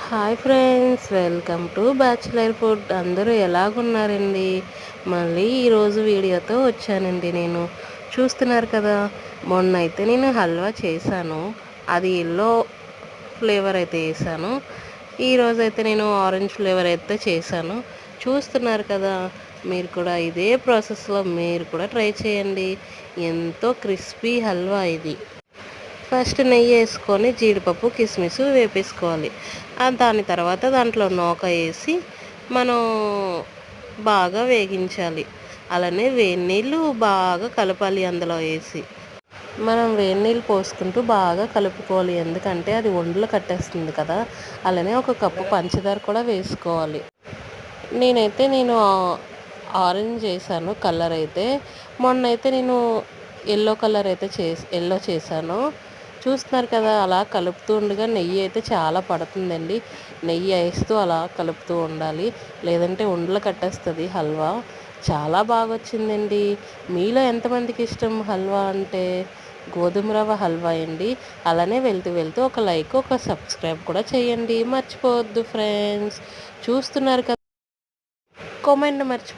Hi friends, welcome to bachelor food. అందరూ ఎలాగున్నారండి? మళ్ళీ ఈరోజు వీడియోతో వచ్చానండి. నేను చూస్తున్నారు కదా, మొన్న అయితే నేను హల్వా చేశాను. అది ఎల్లో ఫ్లేవర్ అయితే వేసాను. ఈరోజైతే నేను ఆరెంజ్ ఫ్లేవర్ అయితే చేశాను. చూస్తున్నారు కదా, మీరు కూడా ఇదే ప్రాసెస్లో మీరు కూడా ట్రై చేయండి. ఎంతో క్రిస్పీ హల్వా ఇది. ఫస్ట్ నెయ్యి వేసుకొని జీడిపప్పు కిస్మిస్ వేపేసుకోవాలి. దాని తర్వాత దాంట్లో నూక వేసి మనం బాగా వేగించాలి. అలానే వేడి నీళ్ళు బాగా కలపాలి. అందులో వేసి మనం వేడి నీళ్ళు పోసుకుంటూ బాగా కలుపుకోవాలి. ఎందుకంటే అది ఉండలు కట్టేస్తుంది కదా. అలానే ఒక కప్పు పంచదార కూడా వేసుకోవాలి. నేను ఆరెంజ్ చేశాను కలర్ అయితే. మొన్నైతే నేను ఎల్లో చేశాను. చూస్తున్నారు కదా, అలా కలుపుతూ ఉండగా నెయ్యి అయితే చాలా పడుతుందండి. నెయ్యి వేస్తూ అలా కలుపుతూ ఉండాలి, లేదంటే ఉండలు కట్టేస్తుంది హల్వా. చాలా బాగా వచ్చిందండి. మీలో ఎంతమందికి ఇష్టం హల్వా అంటే? గోధుమ రవ్వ హల్వా అండి. అలానే వెళ్తూ వెళ్తూ ఒక లైక్, ఒక సబ్స్క్రైబ్ కూడా చేయండి, మర్చిపోవద్దు ఫ్రెండ్స్. చూస్తున్నారు కదా, కామెంట్ మర్చిపో